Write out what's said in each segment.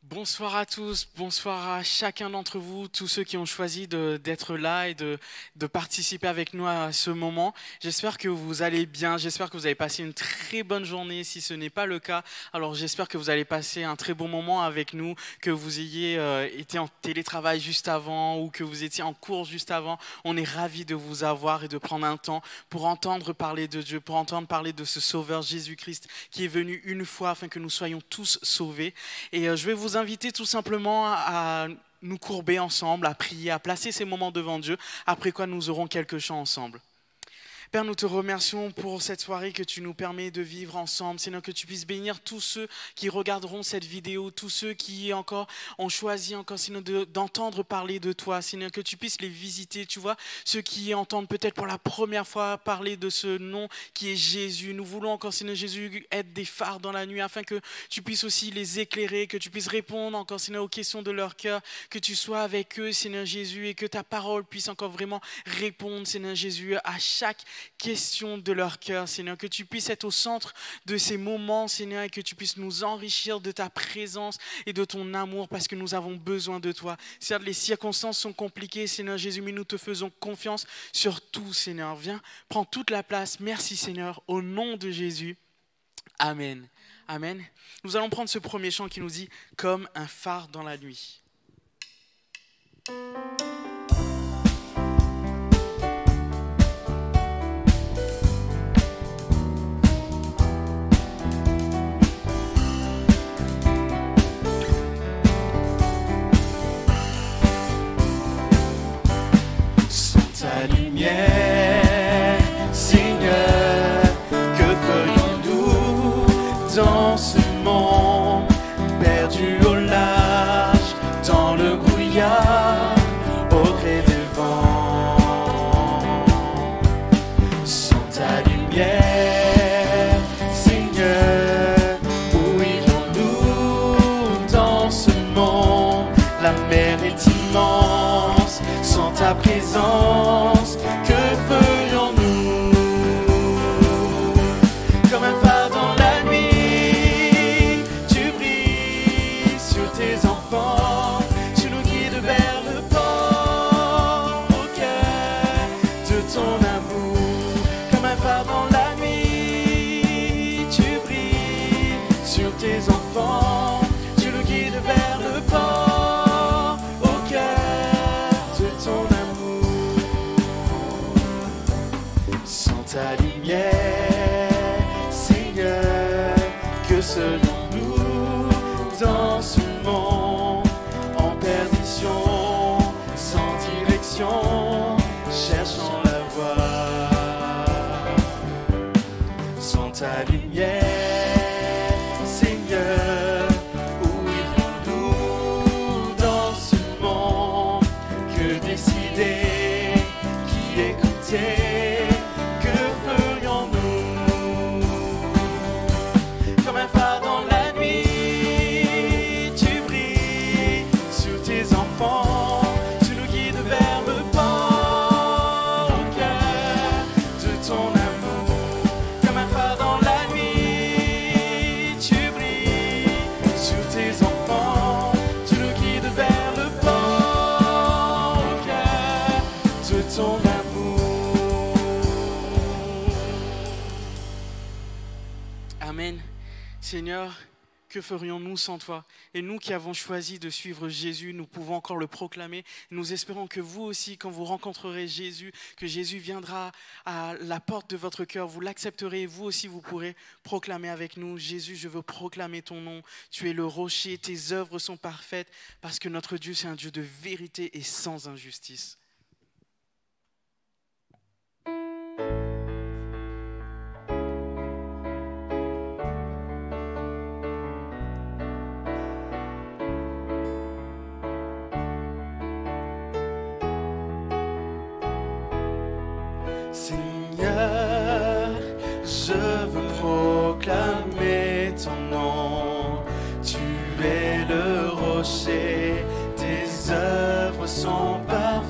Bonsoir à tous, bonsoir à chacun d'entre vous, tous ceux qui ont choisi d'être là et de participer avec nous à ce moment. J'espère que vous allez bien, j'espère que vous avez passé une très bonne journée. Si ce n'est pas le cas, alors j'espère que vous allez passer un très bon moment avec nous, que vous ayez été en télétravail juste avant ou que vous étiez en cours juste avant. On est ravis de vous avoir et de prendre un temps pour entendre parler de Dieu, pour entendre parler de ce Sauveur Jésus-Christ qui est venu une fois afin que nous soyons tous sauvés. Et je vais vous inviter tout simplement à nous courber ensemble, à prier, à placer ces moments devant Dieu, après quoi nous aurons quelques chants ensemble. Père, nous te remercions pour cette soirée que tu nous permets de vivre ensemble. Seigneur, que tu puisses bénir tous ceux qui regarderont cette vidéo, tous ceux qui encore ont choisi encore, Seigneur, d'entendre parler de toi. Seigneur, que tu puisses les visiter. Tu vois, ceux qui entendent peut-être pour la première fois parler de ce nom qui est Jésus. Nous voulons encore, Seigneur Jésus, être des phares dans la nuit afin que tu puisses aussi les éclairer, que tu puisses répondre encore, Seigneur, aux questions de leur cœur, que tu sois avec eux, Seigneur Jésus, et que ta parole puisse encore vraiment répondre, Seigneur Jésus, à chaque question de leur cœur, Seigneur, que tu puisses être au centre de ces moments, Seigneur, et que tu puisses nous enrichir de ta présence et de ton amour, parce que nous avons besoin de toi. Certes, les circonstances sont compliquées, Seigneur Jésus, mais nous te faisons confiance sur tout, Seigneur. Viens, prends toute la place. Merci, Seigneur, au nom de Jésus. Amen. Amen. Nous allons prendre ce premier chant qui nous dit « Comme un phare dans la nuit ». Ta lumière, Seigneur, que ferions-nous dans ce monde perdu au large, dans le brouillard, au gré des vents? Sans ta lumière, Seigneur, où irions-nous dans ce monde? La mer est immense, sans ta présence, que ferions-nous? Comme un phare dans la nuit, tu brilles sur tes enfants, tu nous guides vers le port, au cœur de ton amour. Comme un phare dans la nuit, tu brilles sur tes enfants, tu nous guides vers le port, au cœur de ton amour. Sans ta lumière, Seigneur, que serions-nous dans ce monde en perdition, sans direction, cherchant la voie? Sans ta lumière, Seigneur, où irions-nous dans ce monde? Que décider, qui écouter, que ferions-nous? Comme un phare dans la nuit, tu brilles sur tes enfants, tu nous guides vers le port, au cœur de ton amour. Comme un phare dans la nuit, tu brilles sur tes enfants, tu nous guides vers le port, au cœur de ton amour. Amen. Seigneur, que ferions-nous sans toi? Et nous qui avons choisi de suivre Jésus, nous pouvons encore le proclamer. Nous espérons que vous aussi, quand vous rencontrerez Jésus, que Jésus viendra à la porte de votre cœur, vous l'accepterez et vous aussi vous pourrez proclamer avec nous: Jésus, je veux proclamer ton nom. Tu es le rocher, tes œuvres sont parfaites, parce que notre Dieu, c'est un Dieu de vérité et sans injustice. Seigneur, je veux proclamer ton nom. Tu es le rocher, tes œuvres sont parfaites.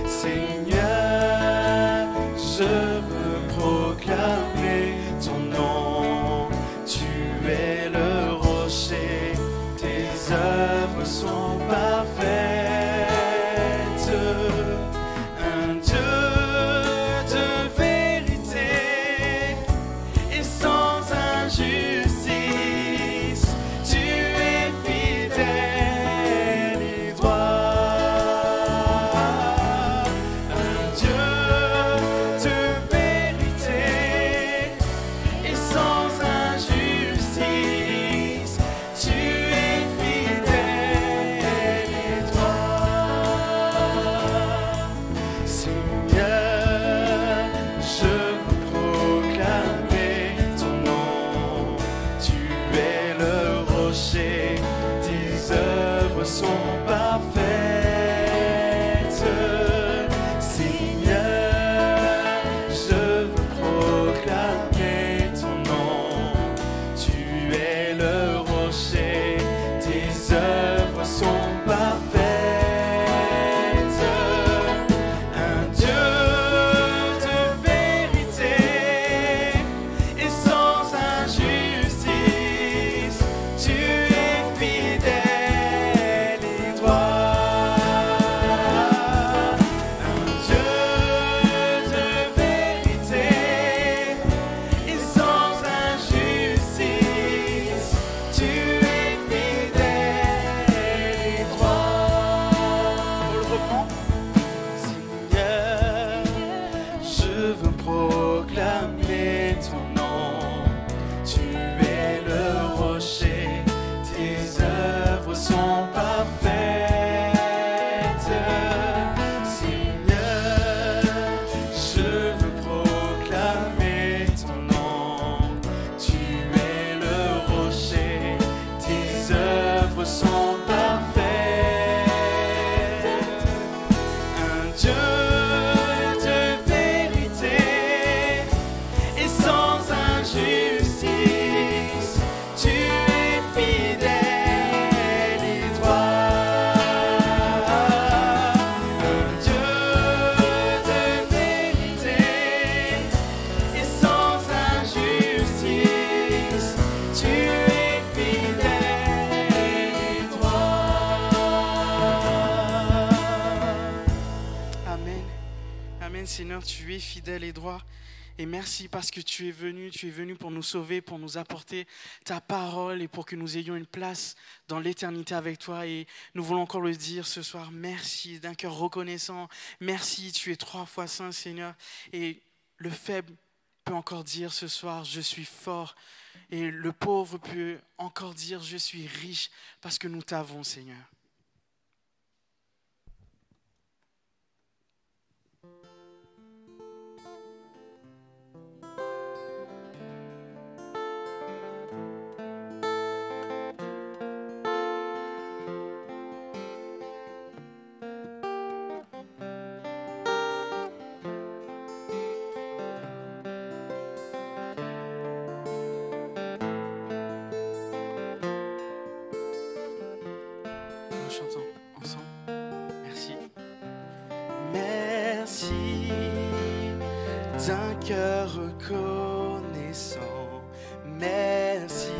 Seigneur, je veux proclamer ton nom. Tu es le tes œuvres sont parfaites. Un Dieu de vérité et sans injustice, tu es fidèle et droit. Un Dieu de vérité et sans injustice, tu es fidèle et droit. Seigneur, je veux proclamer ton nom. Tu es le rocher, tes œuvres sont parfaites. Seigneur, je veux proclamer ton nom. Tu es le rocher, tes œuvres sont parfaites. Un Dieu de vérité et sans injustice, tu es fidèle et droit. Un Dieu de vérité et sans injustice, tu es fidèle et droit. On le reprend. Seigneur, je veux proclamer ton nom. Tu es le rocher, tes œuvres sont parfaites. Seigneur, je veux proclamer ton nom. Tu es le rocher, tes œuvres sont parfaites. Un Dieu de vérité et sans injustice, tu es fidèle et droit. Un Dieu de vérité et sans injustice, tu es fidèle et droit. Amen. Amen, Seigneur, tu es fidèle et droit. Et merci parce que tu es venu pour nous sauver, pour nous apporter ta parole et pour que nous ayons une place dans l'éternité avec toi. Et nous voulons encore le dire ce soir, merci d'un cœur reconnaissant. Merci, tu es 3 fois saint, Seigneur. Et le faible peut encore dire ce soir, je suis fort. Et le pauvre peut encore dire, je suis riche parce que nous t'avons, Seigneur. Nous chantons ensemble. Merci. Merci d'un cœur reconnaissant. Merci,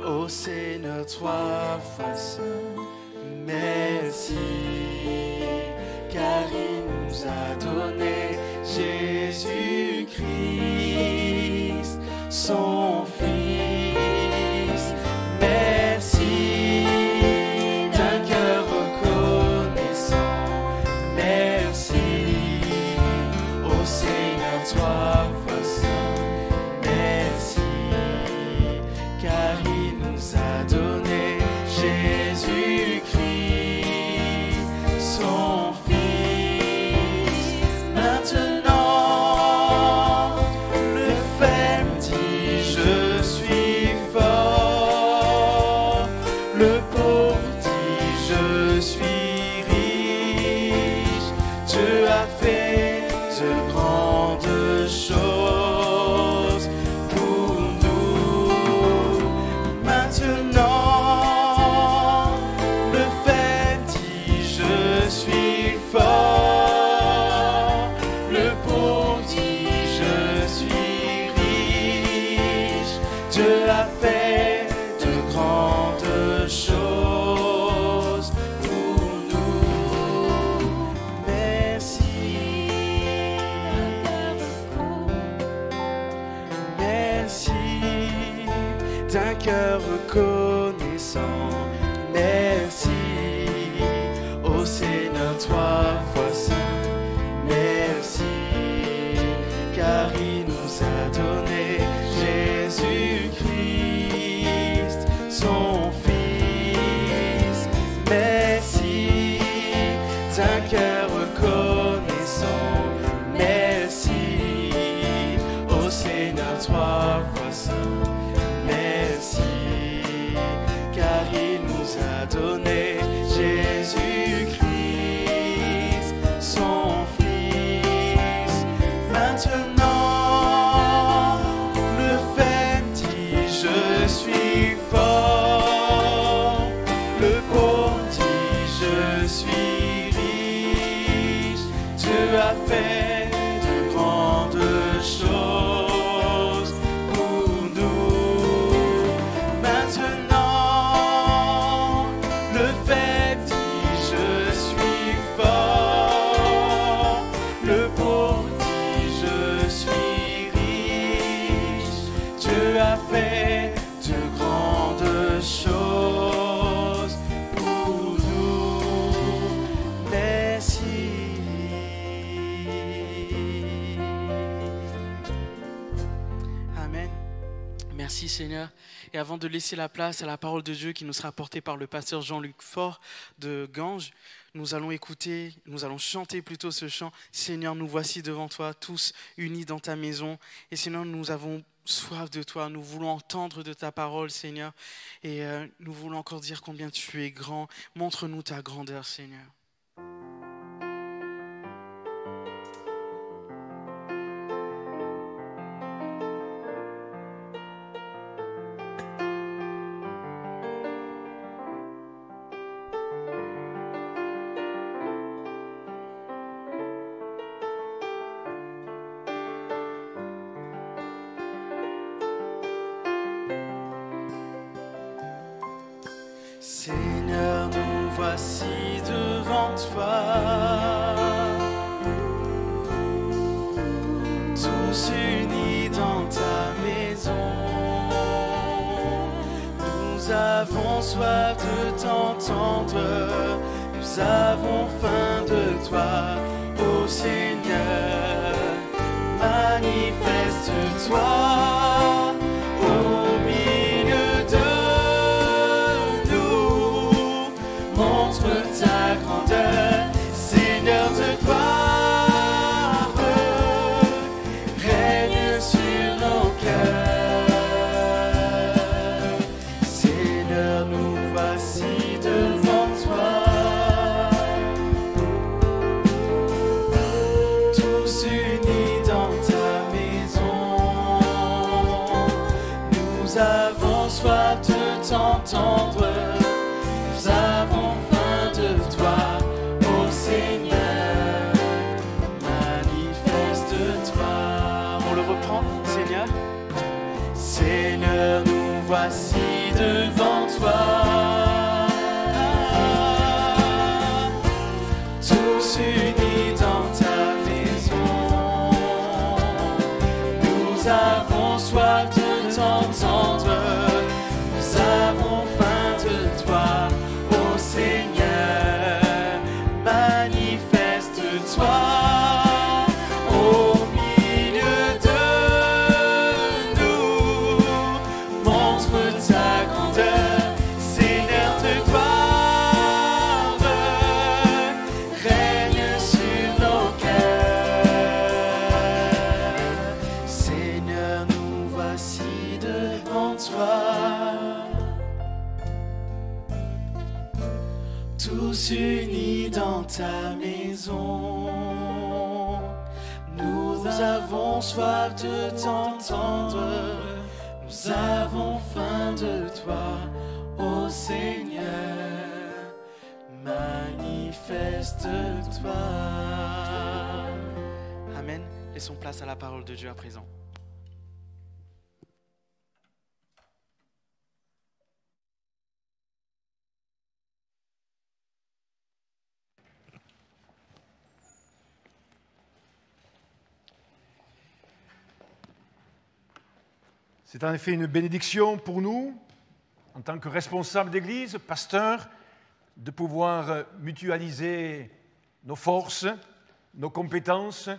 ô Seigneur, 3 fois saint. Merci, car il nous a donné Jésus-Christ, son Fils. Merci d'un cœur reconnaissant. Merci, ô Seigneur, 3 fois saint. Merci, car il nous a donné Jésus-Christ, son Fils. Maintenant, le faible dit je suis fort. Le pauvre dit je suis riche. Dieu a fait de grandes choses pour nous. Maintenant, le faible dit je suis fort. Le pauvre dit je suis riche. Dieu a fait de grandes nous a donné Jésus-Christ, son Fils. Maintenant, le fait dit, je suis fort. Le pauvre dit, je suis riche. Dieu a fait de grandes choses pour nous. Maintenant, le fait dit, je suis fort. Le pauvre dit, je suis riche. Dieu a fait de grandes choses pour nous. Merci. Amen. Merci Seigneur. Et avant de laisser la place à la parole de Dieu qui nous sera portée par le pasteur Jean-Luc Faure de Ganges, nous allons chanter plutôt ce chant. Seigneur, nous voici devant toi, tous unis dans ta maison. Et Seigneur, nous avons soif de toi, nous voulons entendre de ta parole, Seigneur. Et nous voulons encore dire combien tu es grand. Montre-nous ta grandeur, Seigneur. Seigneur, nous voici devant toi, tous unis dans ta maison. Nous avons soif de t'entendre, nous avons faim de toi, ô Seigneur, manifeste-toi au milieu de montre ta grandeur, Seigneur de gloire, règne sur nos cœurs. Seigneur, nous voici devant toi, tous unis dans ta maison. Nous avons soif de t'entendre, nous avons faim de toi, ô Seigneur, manifeste-toi. On le reprend, Seigneur. Seigneur, nous voici devant toi, tous unis dans ta maison. Nous avons soif de t'entendre, nous avons faim de toi, ô Seigneur, manifeste-toi au milieu de nous, montre ta grandeur, Seigneur de gloire, règne sur nos cœurs. Seigneur, nous voici devant toi, tous unis dans ta maison. Nous avons soif de t'entendre, nous avons faim de toi, ô Seigneur, manifeste-toi. Amen. Laissons place à la parole de Dieu à présent. C'est en effet une bénédiction pour nous, en tant que responsables d'Église, pasteurs, de pouvoir mutualiser nos forces, nos compétences,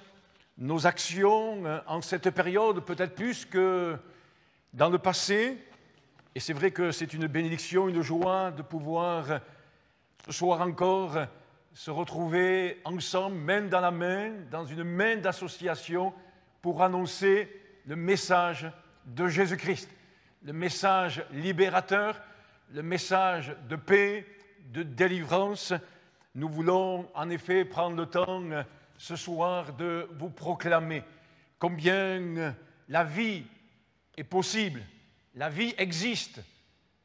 nos actions en cette période, peut-être plus que dans le passé. Et c'est vrai que c'est une bénédiction, une joie de pouvoir, ce soir encore, se retrouver ensemble, main dans la main, dans une main d'association, pour annoncer le message de Jésus-Christ, le message libérateur, le message de paix, de délivrance. Nous voulons en effet prendre le temps ce soir de vous proclamer combien la vie est possible. La vie existe.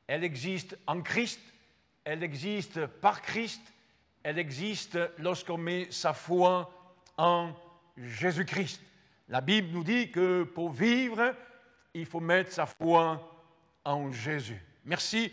Elle existe en Christ, elle existe par Christ, elle existe lorsqu'on met sa foi en Jésus-Christ. La Bible nous dit que pour vivre, il faut mettre sa foi en Jésus. Merci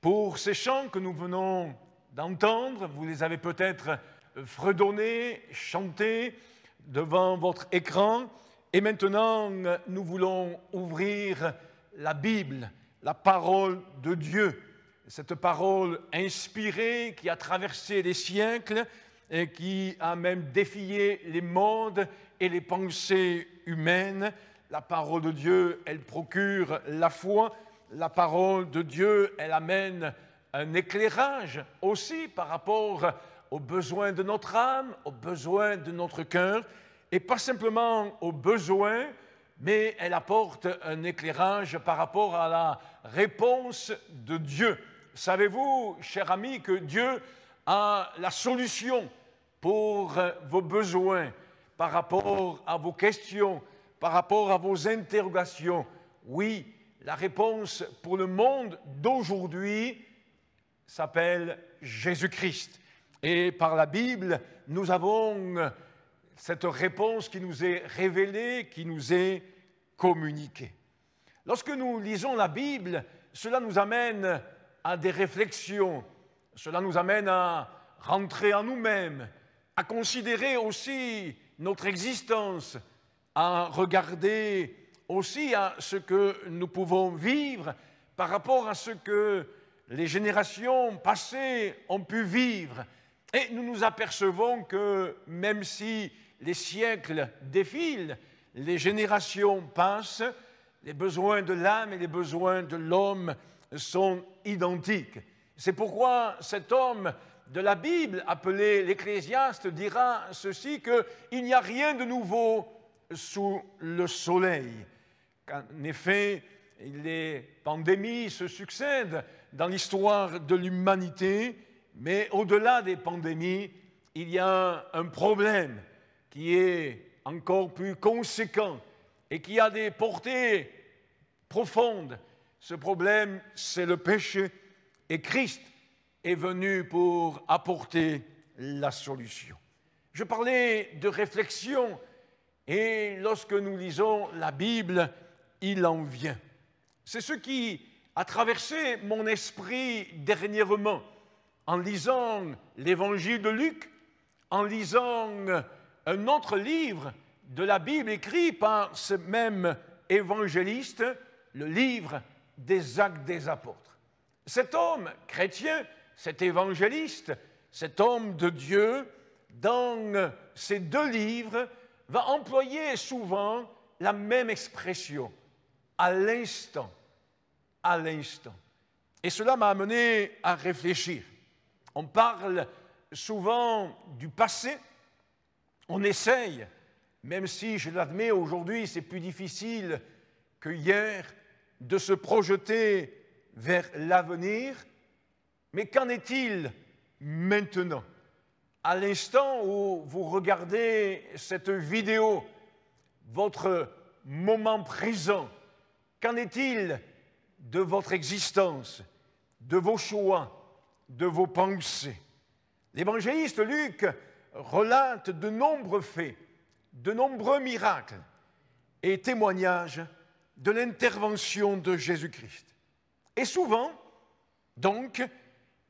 pour ces chants que nous venons d'entendre. Vous les avez peut-être fredonnés, chantés devant votre écran. Et maintenant, nous voulons ouvrir la Bible, la parole de Dieu. Cette parole inspirée qui a traversé les siècles et qui a même défié les mondes et les pensées humaines. La parole de Dieu, elle procure la foi. La parole de Dieu, elle amène un éclairage aussi par rapport aux besoins de notre âme, aux besoins de notre cœur, et pas simplement aux besoins, mais elle apporte un éclairage par rapport à la réponse de Dieu. Savez-vous, cher ami, que Dieu a la solution pour vos besoins, par rapport à vos questions, par rapport à vos interrogations? Oui, la réponse pour le monde d'aujourd'hui s'appelle Jésus-Christ. Et par la Bible, nous avons cette réponse qui nous est révélée, qui nous est communiquée. Lorsque nous lisons la Bible, cela nous amène à des réflexions, cela nous amène à rentrer en nous-mêmes, à considérer aussi notre existence, à regarder aussi à ce que nous pouvons vivre par rapport à ce que les générations passées ont pu vivre. Et nous nous apercevons que même si les siècles défilent, les générations passent, les besoins de l'âme et les besoins de l'homme sont identiques. C'est pourquoi cet homme de la Bible, appelé l'Ecclésiaste, dira ceci, qu'il n'y a rien de nouveau sous le soleil. En effet, les pandémies se succèdent dans l'histoire de l'humanité, mais au-delà des pandémies, il y a un problème qui est encore plus conséquent et qui a des portées profondes. Ce problème, c'est le péché, et Christ est venu pour apporter la solution. Je parlais de réflexion, et lorsque nous lisons la Bible, il en vient. C'est ce qui a traversé mon esprit dernièrement, en lisant l'évangile de Luc, en lisant un autre livre de la Bible écrit par ce même évangéliste, le livre des Actes des Apôtres. Cet homme chrétien, cet évangéliste, cet homme de Dieu, dans ces deux livres, va employer souvent la même expression, à l'instant, à l'instant. Et cela m'a amené à réfléchir. On parle souvent du passé, on essaye, même si je l'admets aujourd'hui, c'est plus difficile que hier, de se projeter vers l'avenir. Mais qu'en est-il maintenant? À l'instant où vous regardez cette vidéo, votre moment présent, qu'en est-il de votre existence, de vos choix, de vos pensées? L'évangéliste Luc relate de nombreux faits, de nombreux miracles et témoignages de l'intervention de Jésus-Christ. Et souvent, donc,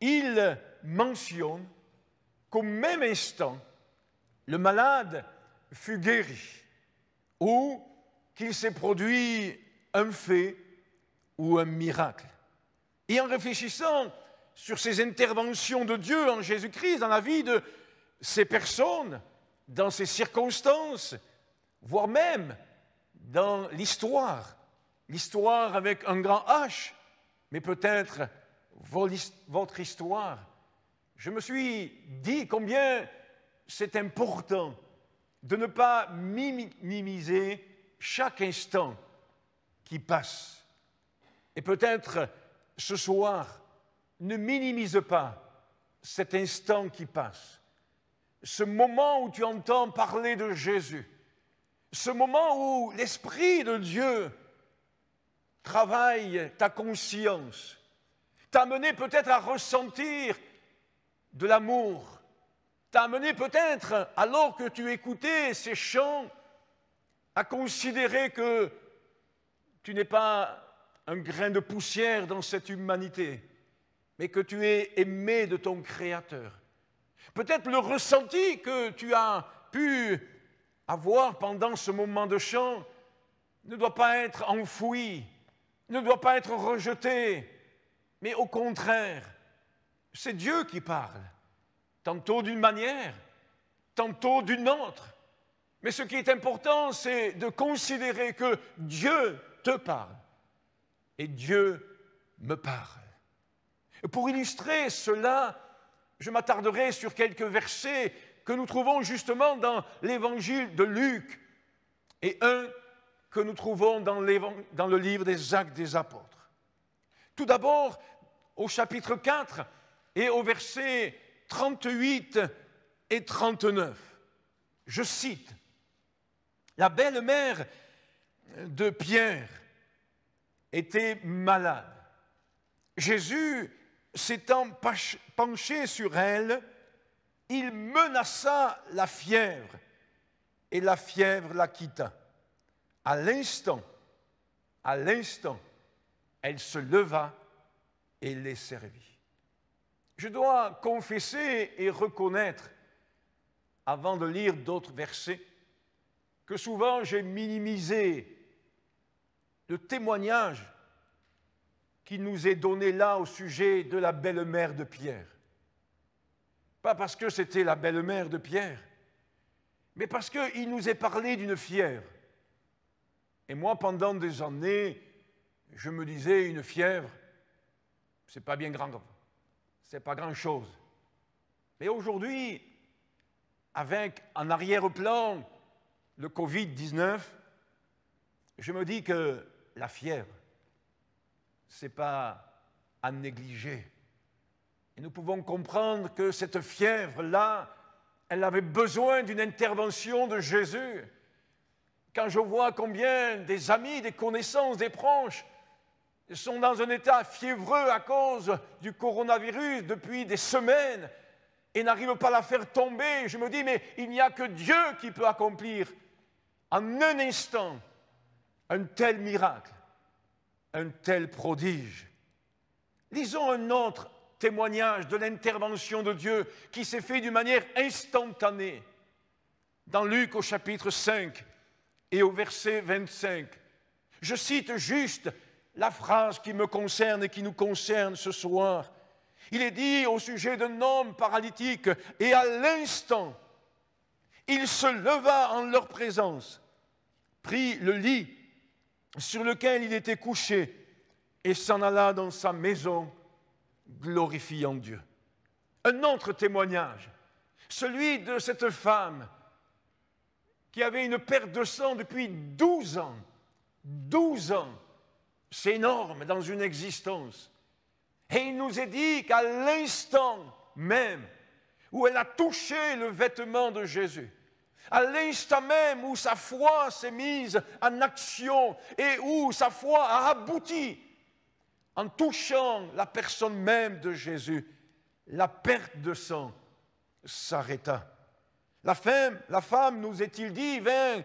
il mentionne qu'au même instant, le malade fut guéri ou qu'il s'est produit un fait ou un miracle. Et en réfléchissant sur ces interventions de Dieu en Jésus-Christ dans la vie de ces personnes, dans ces circonstances, voire même dans l'histoire avec un grand H, mais peut-être votre histoire, je me suis dit combien c'est important de ne pas minimiser chaque instant qui passe. Et peut-être ce soir, ne minimise pas cet instant qui passe, ce moment où tu entends parler de Jésus, ce moment où l'Esprit de Dieu travaille ta conscience, t'a amené peut-être à ressentir de l'amour, t'a amené peut-être, alors que tu écoutais ces chants, à considérer que tu n'es pas un grain de poussière dans cette humanité, mais que tu es aimé de ton Créateur. Peut-être le ressenti que tu as pu avoir pendant ce moment de chant ne doit pas être enfoui, ne doit pas être rejeté, mais au contraire, c'est Dieu qui parle, tantôt d'une manière, tantôt d'une autre. Mais ce qui est important, c'est de considérer que Dieu te parle et Dieu me parle. Et pour illustrer cela, je m'attarderai sur quelques versets que nous trouvons justement dans l'évangile de Luc et un que nous trouvons dans le livre des Actes des Apôtres. Tout d'abord, au chapitre 4 et au verset 38 et 39, je cite, « La belle-mère de Pierre était malade. Jésus, s'étant penché sur elle, il menaça la fièvre, et la fièvre la quitta. À l'instant, elle se leva et les servit. » Je dois confesser et reconnaître, avant de lire d'autres versets, que souvent j'ai minimisé le témoignage qui nous est donné là au sujet de la belle-mère de Pierre. Pas parce que c'était la belle-mère de Pierre, mais parce qu'il nous est parlé d'une fièvre. Et moi, pendant des années, je me disais, une fièvre, c'est pas bien grave, c'est pas grand-chose. Mais aujourd'hui, avec en arrière-plan le Covid-19, je me dis que la fièvre, ce n'est pas à négliger. Et nous pouvons comprendre que cette fièvre-là, elle avait besoin d'une intervention de Jésus. Quand je vois combien des amis, des connaissances, des proches sont dans un état fiévreux à cause du coronavirus depuis des semaines et n'arrivent pas à la faire tomber, je me dis, mais il n'y a que Dieu qui peut accomplir en un instant un tel miracle, un tel prodige. Lisons un autre témoignage de l'intervention de Dieu qui s'est fait d'une manière instantanée. Dans Luc au chapitre 5 et au verset 25, je cite juste la phrase qui me concerne et qui nous concerne ce soir. Il est dit au sujet d'un homme paralytique, et à l'instant, il se leva en leur présence, prit le lit sur lequel il était couché et s'en alla dans sa maison, glorifiant Dieu. Un autre témoignage, celui de cette femme qui avait une perte de sang depuis 12 ans. 12 ans, c'est énorme dans une existence. Et il nous est dit qu'à l'instant même où elle a touché le vêtement de Jésus, à l'instant même où sa foi s'est mise en action et où sa foi a abouti en touchant la personne même de Jésus, la perte de sang s'arrêta. La femme, nous est-il dit, vint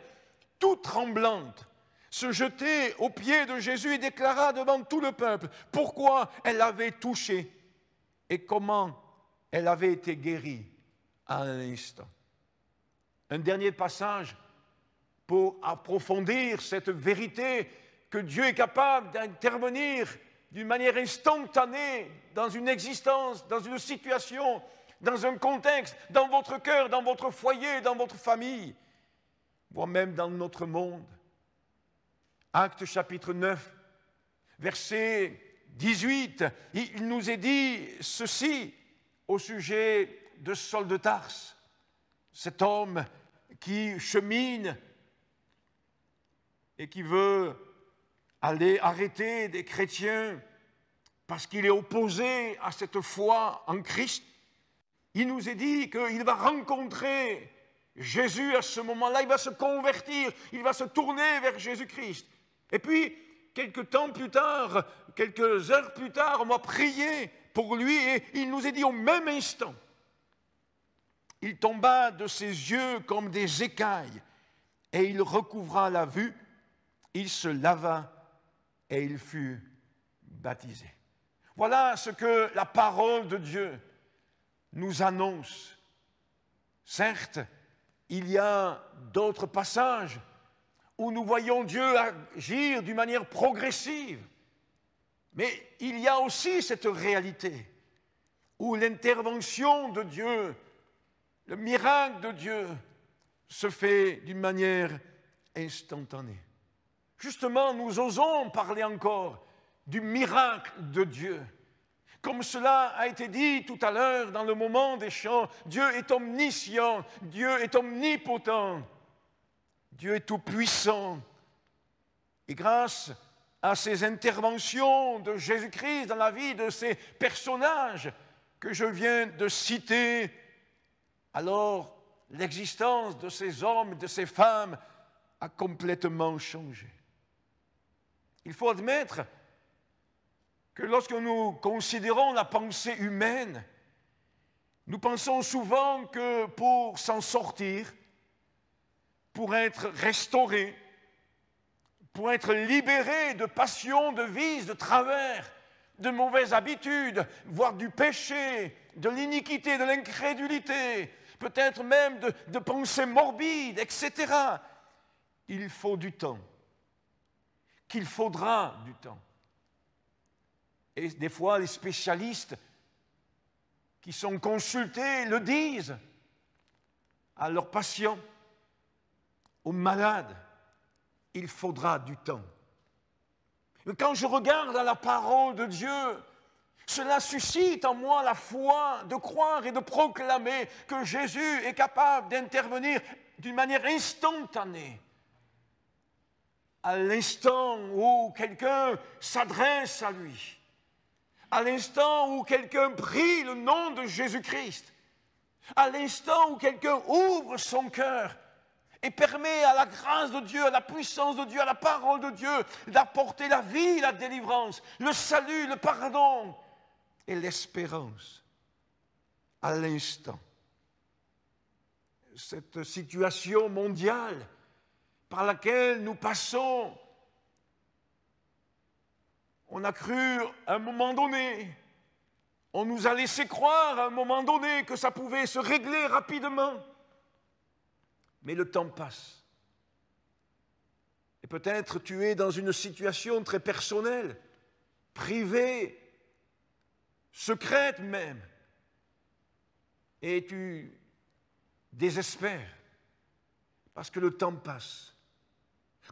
toute tremblante, se jeter aux pieds de Jésus et déclara devant tout le peuple pourquoi elle l'avait touché et comment elle avait été guérie à l'instant. Un dernier passage pour approfondir cette vérité que Dieu est capable d'intervenir d'une manière instantanée dans une existence, dans une situation, dans un contexte, dans votre cœur, dans votre foyer, dans votre famille, voire même dans notre monde. Actes chapitre 9, verset 18, il nous est dit ceci au sujet de Saul de Tarse, cet homme qui chemine et qui veut aller arrêter des chrétiens parce qu'il est opposé à cette foi en Christ. Il nous est dit qu'il va rencontrer Jésus à ce moment-là, il va se convertir, il va se tourner vers Jésus-Christ. Et puis, quelques temps plus tard, quelques heures plus tard, on va prier pour lui et il nous est dit au même instant, il tomba de ses yeux comme des écailles et il recouvra la vue, il se lava et il fut baptisé. Voilà ce que la parole de Dieu nous annonce. Certes, il y a d'autres passages où nous voyons Dieu agir d'une manière progressive, mais il y a aussi cette réalité où l'intervention de Dieu, le miracle de Dieu se fait d'une manière instantanée. Justement, nous osons parler encore du miracle de Dieu. Comme cela a été dit tout à l'heure dans le moment des chants, Dieu est omniscient, Dieu est omnipotent, Dieu est tout-puissant. Et grâce à ces interventions de Jésus-Christ dans la vie de ces personnages que je viens de citer, alors l'existence de ces hommes et de ces femmes a complètement changé. Il faut admettre que lorsque nous considérons la pensée humaine, nous pensons souvent que pour s'en sortir, pour être restauré, pour être libéré de passions, de vices, de travers, de mauvaises habitudes, voire du péché, de l'iniquité, de l'incrédulité, peut-être même de pensées morbides, etc. Il faut du temps, qu'il faudra du temps. Et des fois, les spécialistes qui sont consultés le disent à leurs patients, aux malades, il faudra du temps. Mais quand je regarde à la parole de Dieu, cela suscite en moi la foi de croire et de proclamer que Jésus est capable d'intervenir d'une manière instantanée. À l'instant où quelqu'un s'adresse à lui, à l'instant où quelqu'un prie le nom de Jésus-Christ, à l'instant où quelqu'un ouvre son cœur et permet à la grâce de Dieu, à la puissance de Dieu, à la parole de Dieu d'apporter la vie, la délivrance, le salut, le pardon et l'espérance à l'instant. Cette situation mondiale par laquelle nous passons, on a cru à un moment donné, on nous a laissé croire à un moment donné que ça pouvait se régler rapidement. Mais le temps passe. Et peut-être tu es dans une situation très personnelle, privée, secrète même. Et tu désespères parce que le temps passe.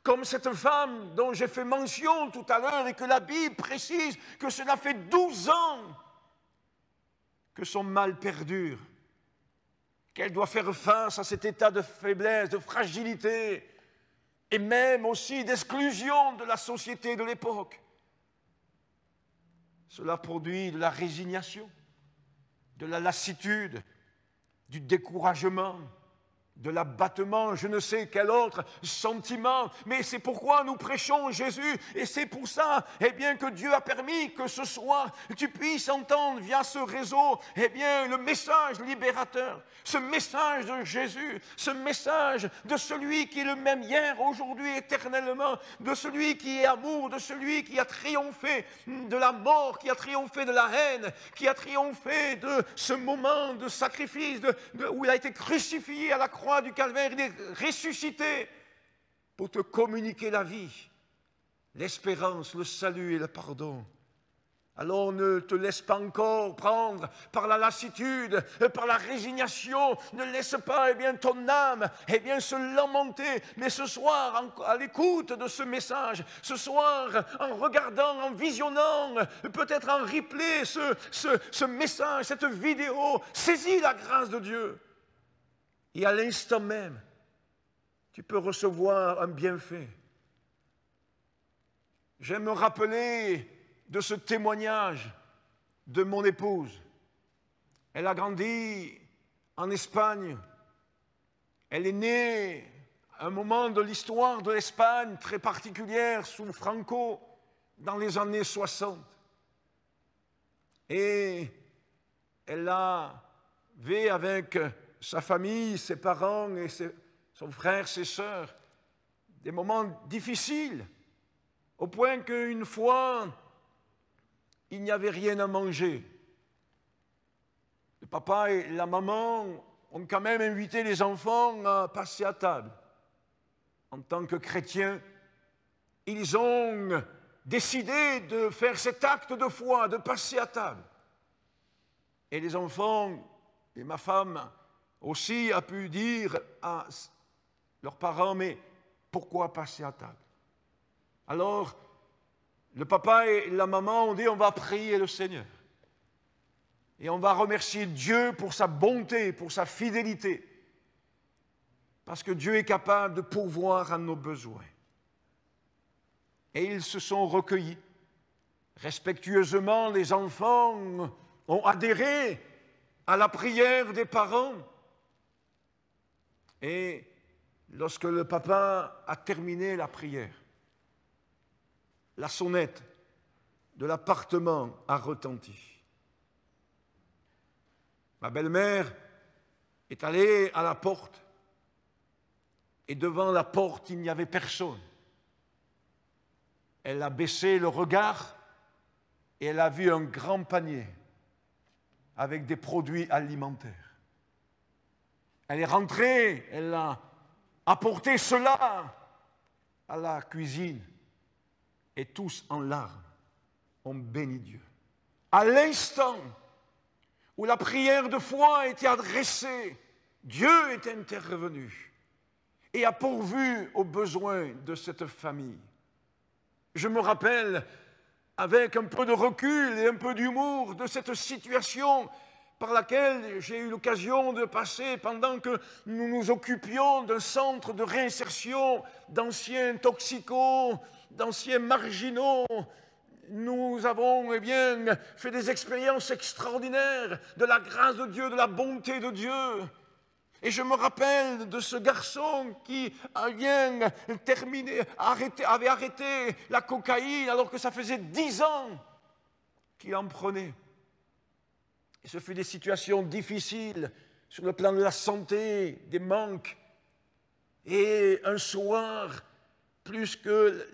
Comme cette femme dont j'ai fait mention tout à l'heure et que la Bible précise que cela fait 12 ans que son mal perdure, qu'elle doit faire face à cet état de faiblesse, de fragilité et même aussi d'exclusion de la société de l'époque. Cela produit de la résignation, de la lassitude, du découragement, de l'abattement, je ne sais quel autre sentiment, mais c'est pourquoi nous prêchons Jésus, et c'est pour ça, que Dieu a permis que ce soir, tu puisses entendre via ce réseau, le message libérateur, ce message de Jésus, ce message de celui qui est le même hier, aujourd'hui, éternellement, de celui qui est amour, de celui qui a triomphé de la mort, qui a triomphé de la haine, qui a triomphé de ce moment de sacrifice, où il a été crucifié à la croix du calvaire, il est ressuscité pour te communiquer la vie, l'espérance, le salut et le pardon. Alors ne te laisse pas encore prendre par la lassitude, par la résignation, ne laisse pas ton âme se lamenter, mais ce soir à l'écoute de ce message, ce soir en regardant, en visionnant, peut-être en replay ce message, cette vidéo, saisis la grâce de Dieu. Et à l'instant même, tu peux recevoir un bienfait. J'aime me rappeler de ce témoignage de mon épouse. Elle a grandi en Espagne. Elle est née à un moment de l'histoire de l'Espagne très particulière sous Franco dans les années 60. Et elle avait avec sa famille, ses parents et son frère, ses sœurs, des moments difficiles, au point qu'une fois, il n'y avait rien à manger. Le papa et la maman ont quand même invité les enfants à passer à table. En tant que chrétiens, ils ont décidé de faire cet acte de foi, de passer à table. Et les enfants, et ma femme aussi, a pu dire à leurs parents, mais pourquoi passer à table? Alors, le papa et la maman ont dit, on va prier le Seigneur. Et on va remercier Dieu pour sa bonté, pour sa fidélité. Parce que Dieu est capable de pourvoir à nos besoins. Et ils se sont recueillis. Respectueusement, les enfants ont adhéré à la prière des parents. Et lorsque le papa a terminé la prière, la sonnette de l'appartement a retenti. Ma belle-mère est allée à la porte et devant la porte, il n'y avait personne. Elle a baissé le regard et elle a vu un grand panier avec des produits alimentaires. Elle est rentrée, elle a apporté cela à la cuisine et tous en larmes ont béni Dieu. À l'instant où la prière de foi a été adressée, Dieu est intervenu et a pourvu aux besoins de cette famille. Je me rappelle, avec un peu de recul et un peu d'humour, de cette situation par laquelle j'ai eu l'occasion de passer pendant que nous nous occupions d'un centre de réinsertion d'anciens toxicos, d'anciens marginaux. Nous avons fait des expériences extraordinaires de la grâce de Dieu, de la bonté de Dieu. Et je me rappelle de ce garçon qui avait arrêté la cocaïne alors que ça faisait 10 ans qu'il en prenait. Et ce fut des situations difficiles sur le plan de la santé, des manques. Et un soir, plus que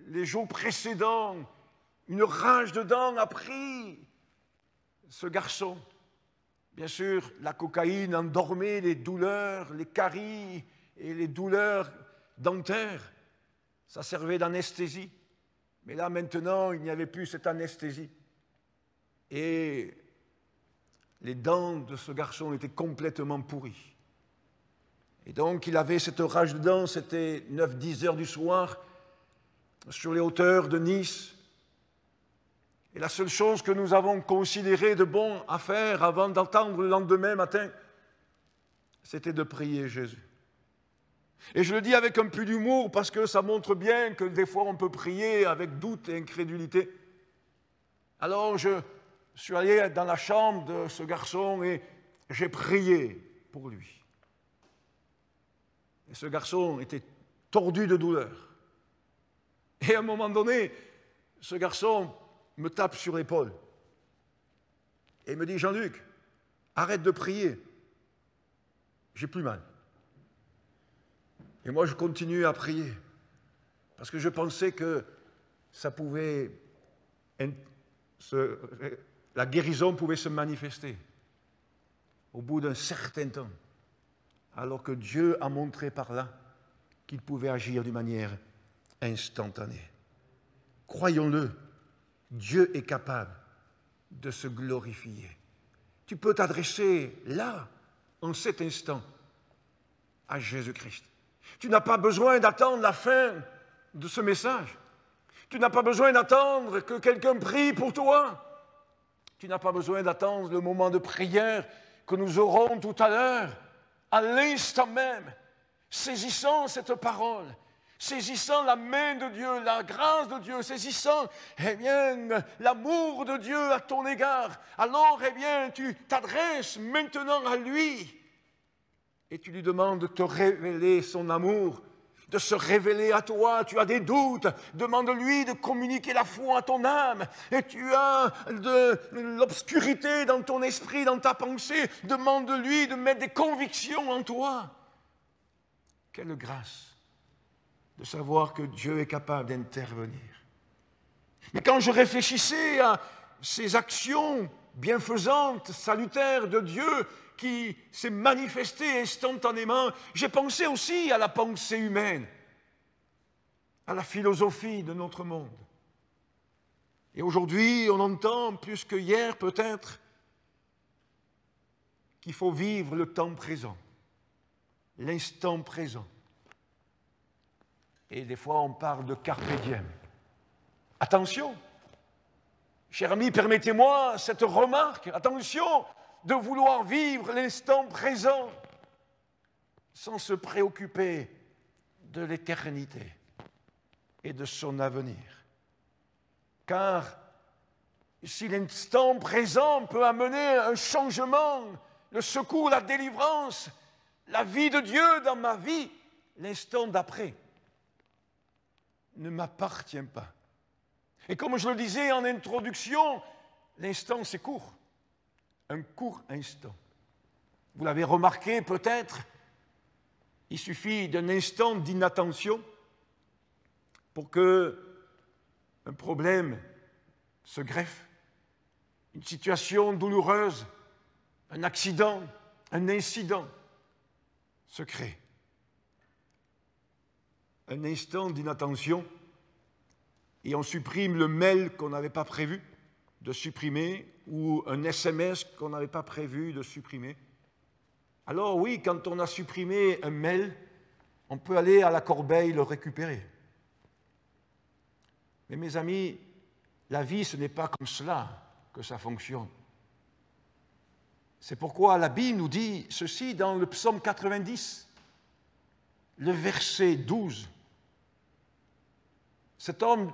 les jours précédents, une rage de dents a pris ce garçon. Bien sûr, la cocaïne endormait les douleurs, les caries et les douleurs dentaires. Ça servait d'anesthésie. Mais là, maintenant, il n'y avait plus cette anesthésie. Et les dents de ce garçon étaient complètement pourries. Et donc, il avait cette rage de dents, c'était 9-10 heures du soir, sur les hauteurs de Nice. Et la seule chose que nous avons considéré de bon à faire avant d'attendre le lendemain matin, c'était de prier Jésus. Et je le dis avec un peu d'humour parce que ça montre bien que des fois on peut prier avec doute et incrédulité. Alors je suis allé dans la chambre de ce garçon et j'ai prié pour lui. Et ce garçon était tordu de douleur. Et à un moment donné, ce garçon me tape sur l'épaule et me dit « Jean-Luc, arrête de prier, j'ai plus mal ». Et moi, je continue à prier parce que je pensais que ça pouvait, la guérison pouvait se manifester au bout d'un certain temps, alors que Dieu a montré par là qu'il pouvait agir d'une manière instantanée. Croyons-le, Dieu est capable de se glorifier. Tu peux t'adresser là, en cet instant, à Jésus-Christ. Tu n'as pas besoin d'attendre la fin de ce message. Tu n'as pas besoin d'attendre que quelqu'un prie pour toi. Tu n'as pas besoin d'attendre le moment de prière que nous aurons tout à l'heure. À l'instant même, saisissant cette parole, saisissant la main de Dieu, la grâce de Dieu, saisissant, eh bien, l'amour de Dieu à ton égard, alors, eh bien, tu t'adresses maintenant à lui et tu lui demandes de te révéler son amour, de se révéler à toi. Tu as des doutes, demande-lui de communiquer la foi à ton âme. Et tu as de l'obscurité dans ton esprit, dans ta pensée, demande-lui de mettre des convictions en toi. Quelle grâce de savoir que Dieu est capable d'intervenir. Mais quand je réfléchissais à ces actions bienfaisantes, salutaires de Dieu qui s'est manifestée instantanément, j'ai pensé aussi à la pensée humaine, à la philosophie de notre monde. Et aujourd'hui, on entend plus que hier peut-être qu'il faut vivre le temps présent, l'instant présent. Et des fois, on parle de carpe diem. Attention, cher ami, permettez-moi cette remarque. Attention de vouloir vivre l'instant présent sans se préoccuper de l'éternité et de son avenir. Car si l'instant présent peut amener un changement, le secours, la délivrance, la vie de Dieu dans ma vie, l'instant d'après ne m'appartient pas. Et comme je le disais en introduction, l'instant c'est court, un court instant. Vous l'avez remarqué peut-être, il suffit d'un instant d'inattention pour que un problème se greffe, une situation douloureuse, un accident, un incident se crée. Un instant d'inattention et on supprime le mail qu'on n'avait pas prévu de supprimer ou un SMS qu'on n'avait pas prévu de supprimer. Alors oui, quand on a supprimé un mail, on peut aller à la corbeille le récupérer. Mais mes amis, la vie, ce n'est pas comme cela que ça fonctionne. C'est pourquoi la Bible nous dit ceci dans le psaume 90, le verset 12. Cet homme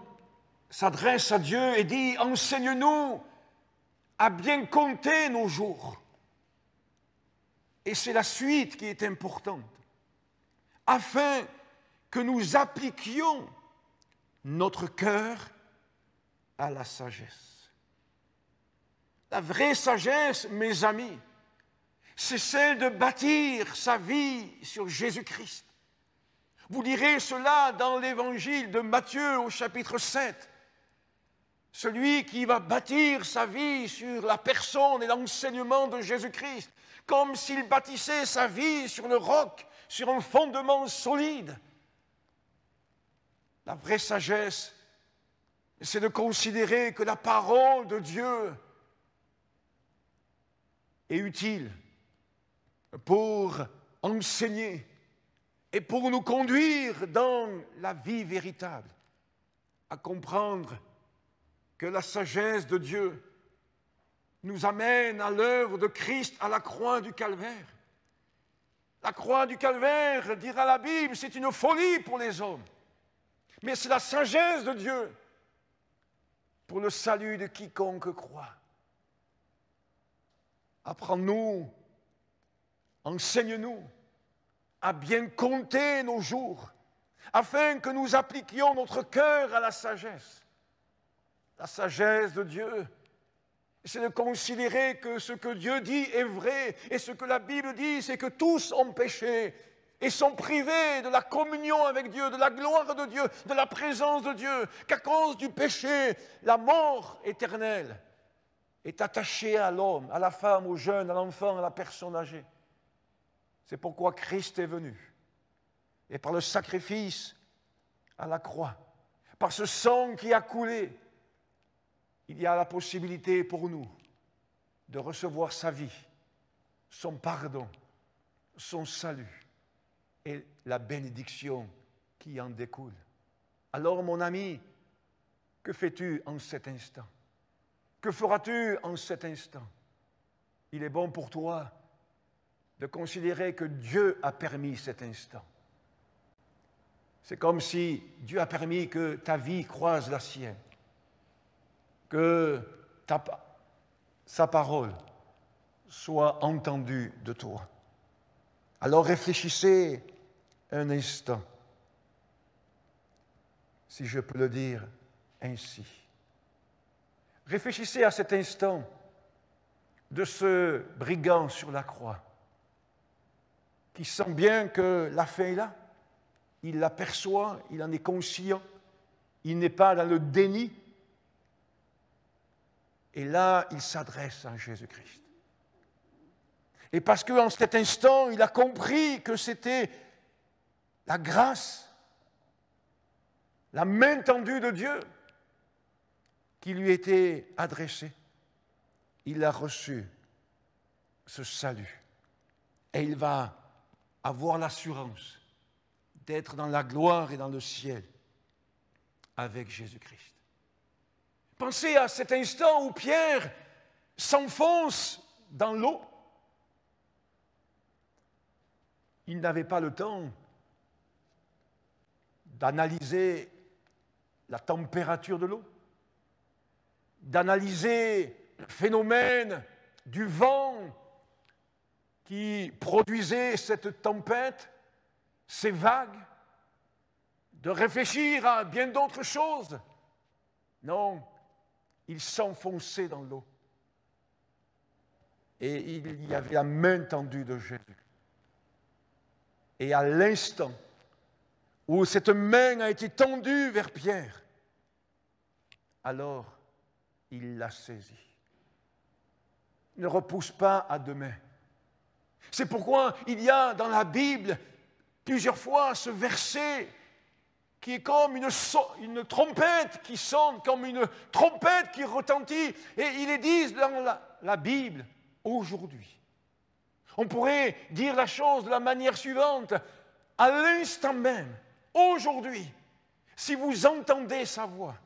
s'adresse à Dieu et dit « Enseigne-nous à bien compter nos jours. » Et c'est la suite qui est importante. « Afin que nous appliquions notre cœur à la sagesse. » La vraie sagesse, mes amis, c'est celle de bâtir sa vie sur Jésus-Christ. Vous lirez cela dans l'évangile de Matthieu au chapitre 7. Celui qui va bâtir sa vie sur la personne et l'enseignement de Jésus-Christ, comme s'il bâtissait sa vie sur le roc, sur un fondement solide. La vraie sagesse, c'est de considérer que la parole de Dieu est utile pour enseigner et pour nous conduire dans la vie véritable, à comprendre que la sagesse de Dieu nous amène à l'œuvre de Christ à la croix du Calvaire. La croix du Calvaire, dira la Bible, c'est une folie pour les hommes. Mais c'est la sagesse de Dieu pour le salut de quiconque croit. Apprends-nous, enseigne-nous à bien compter nos jours, afin que nous appliquions notre cœur à la sagesse. La sagesse de Dieu, c'est de considérer que ce que Dieu dit est vrai, et ce que la Bible dit, c'est que tous ont péché et sont privés de la communion avec Dieu, de la gloire de Dieu, de la présence de Dieu, qu'à cause du péché, la mort éternelle est attachée à l'homme, à la femme, au jeune, à l'enfant, à la personne âgée. C'est pourquoi Christ est venu. Et par le sacrifice à la croix, par ce sang qui a coulé, il y a la possibilité pour nous de recevoir sa vie, son pardon, son salut et la bénédiction qui en découle. Alors, mon ami, que fais-tu en cet instant? Que feras-tu en cet instant? Il est bon pour toi de considérer que Dieu a permis cet instant. C'est comme si Dieu a permis que ta vie croise la sienne, que sa parole soit entendue de toi. Alors réfléchissez un instant, si je peux le dire ainsi. Réfléchissez à cet instant de ce brigand sur la croix, qui sent bien que la fin est là, il l'aperçoit, il en est conscient, il n'est pas dans le déni, et là, il s'adresse à Jésus-Christ. Et parce qu'en cet instant, il a compris que c'était la grâce, la main tendue de Dieu qui lui était adressée, il a reçu ce salut. Et il va avoir l'assurance d'être dans la gloire et dans le ciel avec Jésus-Christ. Pensez à cet instant où Pierre s'enfonce dans l'eau. Il n'avait pas le temps d'analyser la température de l'eau, d'analyser le phénomène du vent qui produisait cette tempête, ces vagues, de réfléchir à bien d'autres choses. Non, il s'enfonçait dans l'eau. Et il y avait la main tendue de Jésus. Et à l'instant où cette main a été tendue vers Pierre, alors il l'a saisie. Ne repousse pas à demain. C'est pourquoi il y a dans la Bible plusieurs fois ce verset qui est comme une trompette qui sonne, comme une trompette qui retentit. Et il est dit dans la Bible, aujourd'hui. On pourrait dire la chose de la manière suivante, à l'instant même, aujourd'hui, si vous entendez sa voix,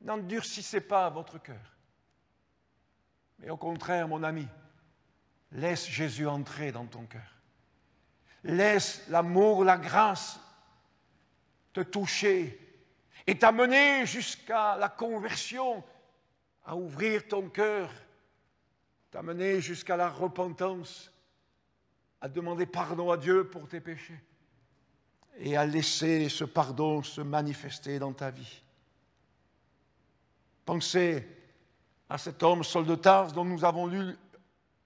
n'endurcissez pas votre cœur. Mais au contraire, mon ami, laisse Jésus entrer dans ton cœur. Laisse l'amour, la grâce te toucher et t'amener jusqu'à la conversion, à ouvrir ton cœur, t'amener jusqu'à la repentance, à demander pardon à Dieu pour tes péchés et à laisser ce pardon se manifester dans ta vie. Pensez à cet homme, Saul de Tarse, dont nous avons lu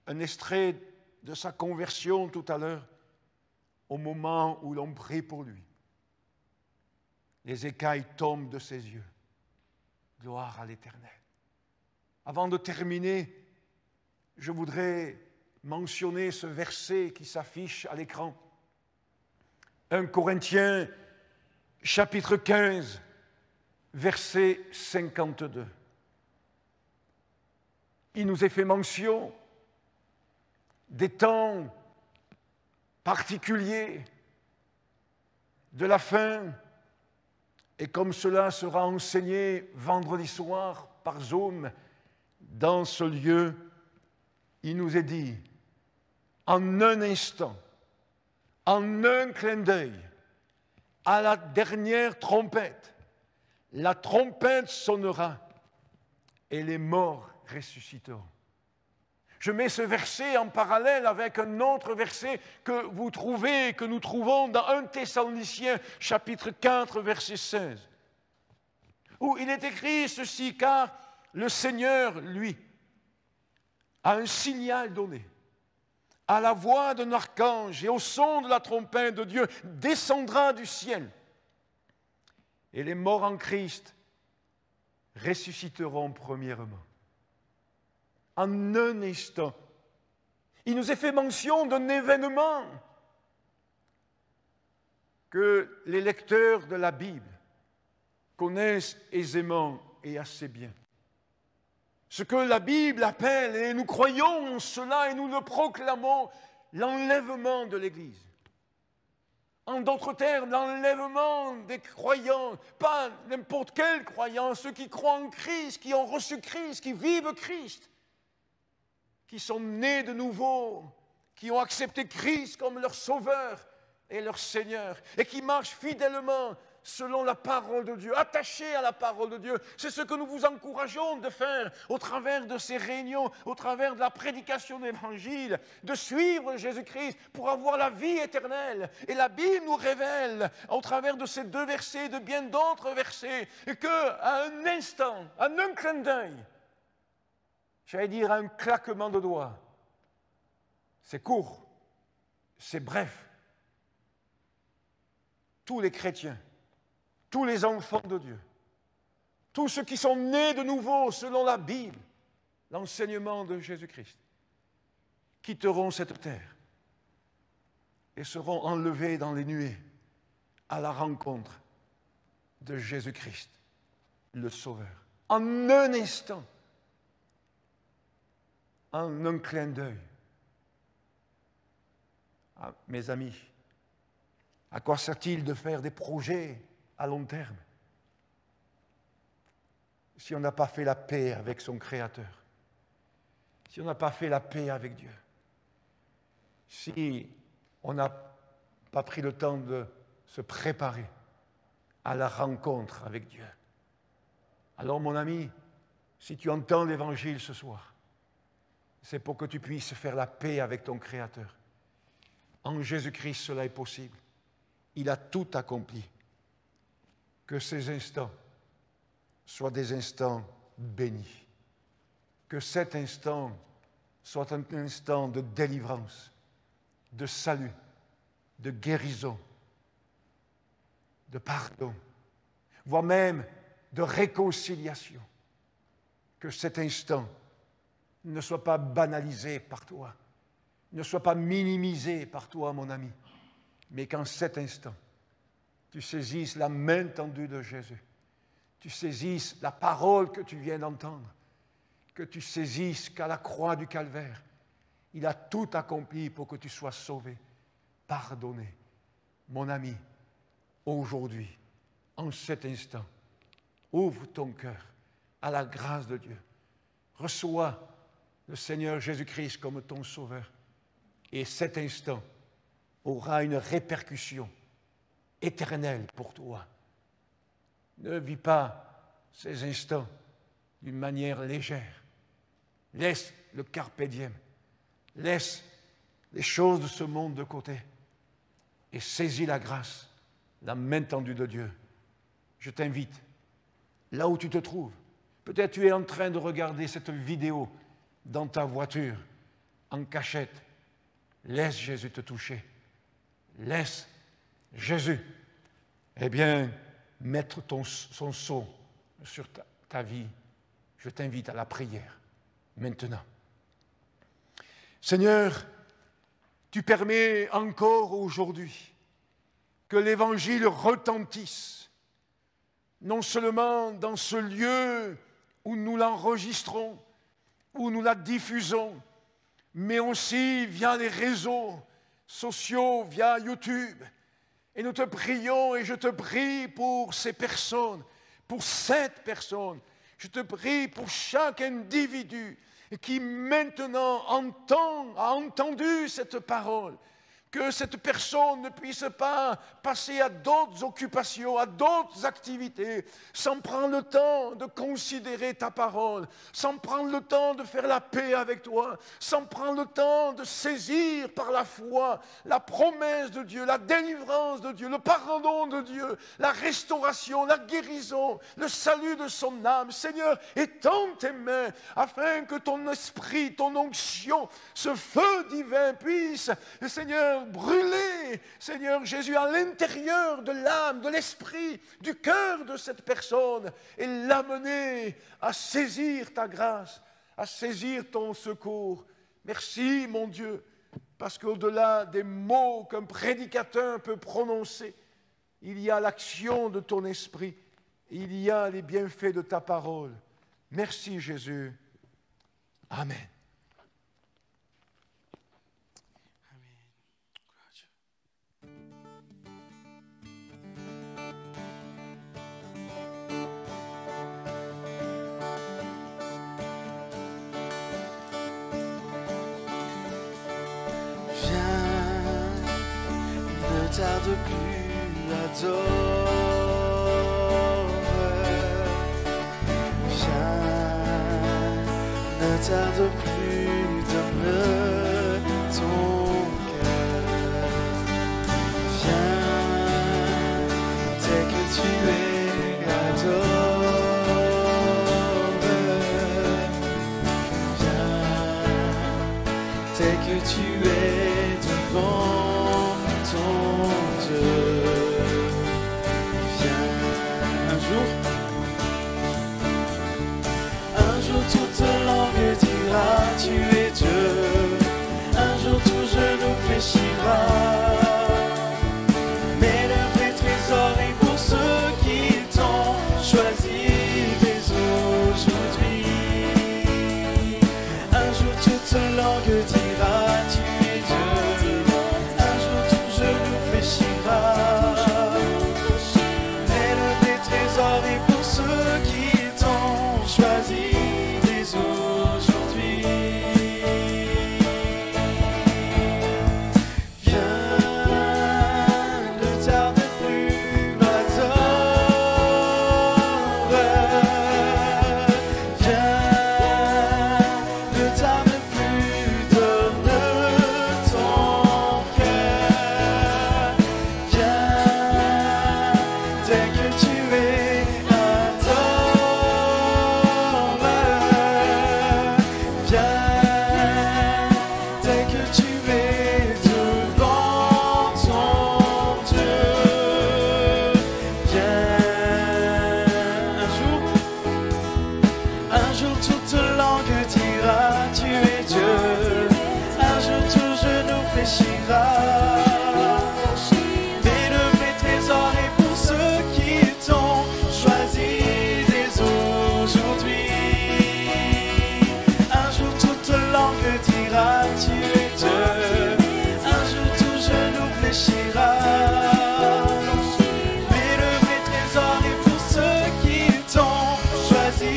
un extrait de sa conversion tout à l'heure, au moment où l'on prie pour lui. Les écailles tombent de ses yeux. Gloire à l'Éternel. Avant de terminer, je voudrais mentionner ce verset qui s'affiche à l'écran. 1 Corinthiens, chapitre 15, verset 52. Il nous est fait mention des temps particuliers de la fin, et comme cela sera enseigné vendredi soir par Zoom dans ce lieu, il nous est dit, en un instant, en un clin d'œil, à la dernière trompette, la trompette sonnera et les morts ressusciteront. Je mets ce verset en parallèle avec un autre verset que vous trouvez, que nous trouvons dans 1 Thessaloniciens, chapitre 4, verset 16, où il est écrit ceci, car le Seigneur, lui, a un signal donné, à la voix d'un archange et au son de la trompette de Dieu, descendra du ciel. Et les morts en Christ ressusciteront premièrement. En un instant, il nous est fait mention d'un événement que les lecteurs de la Bible connaissent aisément et assez bien. Ce que la Bible appelle, et nous croyons en cela et nous le proclamons, l'enlèvement de l'Église. En d'autres termes, l'enlèvement des croyants, pas n'importe quel croyant, ceux qui croient en Christ, qui ont reçu Christ, qui vivent Christ, qui sont nés de nouveau, qui ont accepté Christ comme leur sauveur est leur Seigneur et qui marchent fidèlement selon la parole de Dieu, attachés à la parole de Dieu. C'est ce que nous vous encourageons de faire au travers de ces réunions, au travers de la prédication de l'Évangile, de suivre Jésus-Christ pour avoir la vie éternelle. Et la Bible nous révèle, au travers de ces 2 versets, de bien d'autres versets, qu'à un instant, en un clin d'œil, j'allais dire un claquement de doigts, c'est court, c'est bref. Tous les chrétiens, tous les enfants de Dieu, tous ceux qui sont nés de nouveau selon la Bible, l'enseignement de Jésus-Christ, quitteront cette terre et seront enlevés dans les nuées à la rencontre de Jésus-Christ, le Sauveur. En un instant, en un clin d'œil. Ah, mes amis, à quoi sert-il de faire des projets à long terme si on n'a pas fait la paix avec son Créateur, si on n'a pas fait la paix avec Dieu, si on n'a pas pris le temps de se préparer à la rencontre avec Dieu? Alors mon ami, si tu entends l'Évangile ce soir, c'est pour que tu puisses faire la paix avec ton Créateur. En Jésus-Christ, cela est possible. Il a tout accompli. Que ces instants soient des instants bénis. Que cet instant soit un instant de délivrance, de salut, de guérison, de pardon, voire même de réconciliation. Que cet instant ne soit pas banalisé par toi, ne soit pas minimisé par toi, mon ami, mais qu'en cet instant, tu saisisses la main tendue de Jésus, tu saisisses la parole que tu viens d'entendre, que tu saisisses qu'à la croix du Calvaire, il a tout accompli pour que tu sois sauvé, pardonné. Mon ami, aujourd'hui, en cet instant, ouvre ton cœur à la grâce de Dieu. Reçois le Seigneur Jésus-Christ comme ton Sauveur. Et cet instant aura une répercussion éternelle pour toi. Ne vis pas ces instants d'une manière légère. Laisse le carpe diem. Laisse les choses de ce monde de côté et saisis la grâce, la main tendue de Dieu. Je t'invite, là où tu te trouves, peut-être tu es en train de regarder cette vidéo dans ta voiture, en cachette. Laisse Jésus te toucher. Laisse Jésus, mettre son sceau sur ta vie. Je t'invite à la prière, maintenant. Seigneur, tu permets encore aujourd'hui que l'Évangile retentisse, non seulement dans ce lieu où nous l'enregistrons, où nous la diffusons, mais aussi via les réseaux sociaux, via YouTube. Et nous te prions et je te prie pour ces personnes, pour cette personne. Je te prie pour chaque individu qui maintenant a entendu cette parole, que cette personne ne puisse pas passer à d'autres occupations, à d'autres activités, sans prendre le temps de considérer ta parole, sans prendre le temps de faire la paix avec toi, sans prendre le temps de saisir par la foi la promesse de Dieu, la délivrance de Dieu, le pardon de Dieu, la restauration, la guérison, le salut de son âme. Seigneur, étends tes mains afin que ton esprit, ton onction, ce feu divin puisse, Seigneur, brûler, Seigneur Jésus, à l'intérieur de l'âme, de l'esprit, du cœur de cette personne et l'amener à saisir ta grâce, à saisir ton secours. Merci, mon Dieu, parce qu'au-delà des mots qu'un prédicateur peut prononcer, il y a l'action de ton esprit, il y a les bienfaits de ta parole. Merci, Jésus. Amen. tarde plus, adore. Viens, ne tarde plus, donne ton cœur. Viens, dès que tu es, adore. Viens, dès que tu es devant ton Dieu. Viens, un jour toute langue dira tu es Dieu. Un jour tout genou fléchira. Mais le vrai trésor est pour ceux qui t'ont choisi dès aujourd'hui. Un jour toute langue dira tu es Dieu. Un jour tout genou fléchira. Mais le vrai trésor est pour ceux qui t'ont choisi dès aujourd'hui. Viens, ne tarde plus, adore. Viens, ne tarde plus, donne ton cœur. Viens, dès que tu es, adore. Viens, dès que tu es devant ton Dieu. Viens, un jour toute langue dira tu es Dieu. Un jour tout genou fléchira. Mais le vrai trésor est pour ceux qui t'ont choisi dès aujourd'hui. Un jour toute langue dira tu es Dieu. Un jour tout genou fléchira. Mais le vrai trésor est pour ceux qui t'ont choisi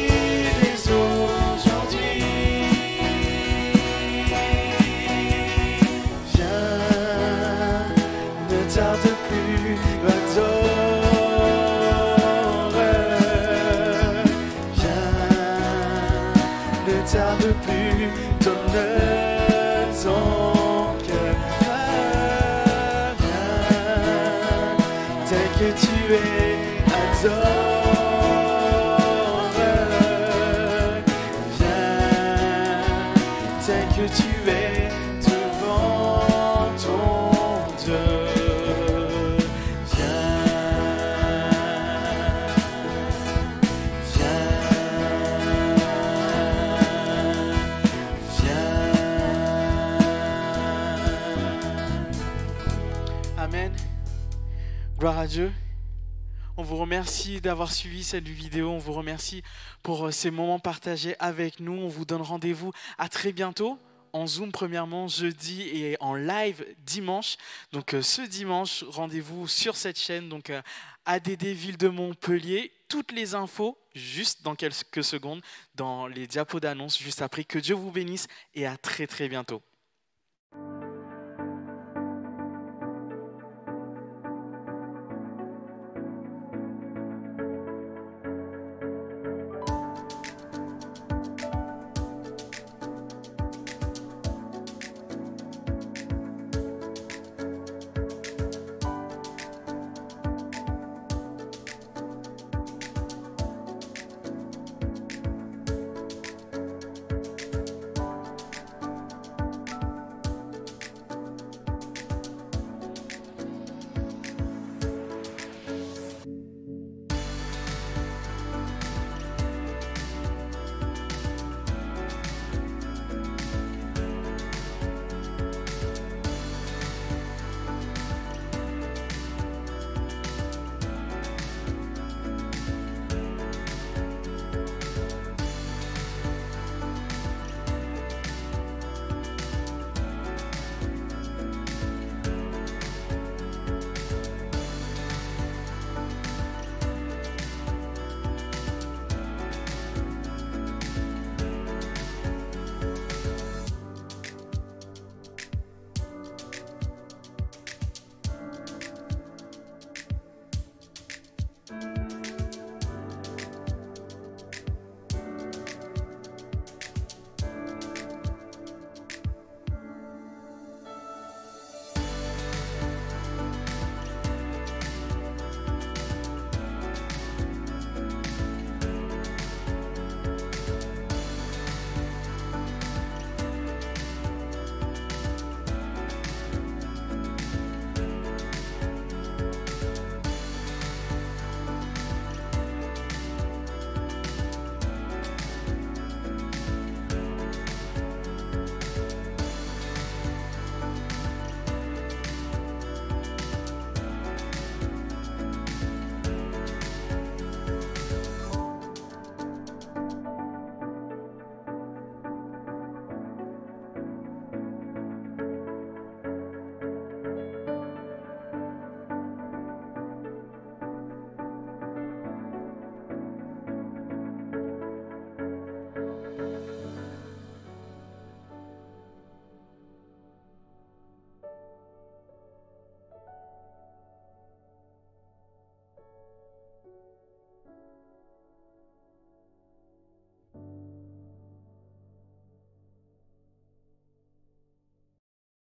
dès aujourd'hui. Viens, ne tarde plus, adore. Viens, ne tarde plus, donne ton cœur. Viens, dès que tu es, adore. Viens, dès que tu es devant ton Dieu. Amen. Gloire à Dieu. On vous remercie d'avoir suivi cette vidéo. On vous remercie pour ces moments partagés avec nous. On vous donne rendez-vous à très bientôt. En Zoom premièrement jeudi et en live dimanche. Donc ce dimanche, rendez-vous sur cette chaîne. Donc ADD Ville de Montpellier. Toutes les infos juste dans quelques secondes dans les diapos d'annonce juste après. Que Dieu vous bénisse et à très très bientôt.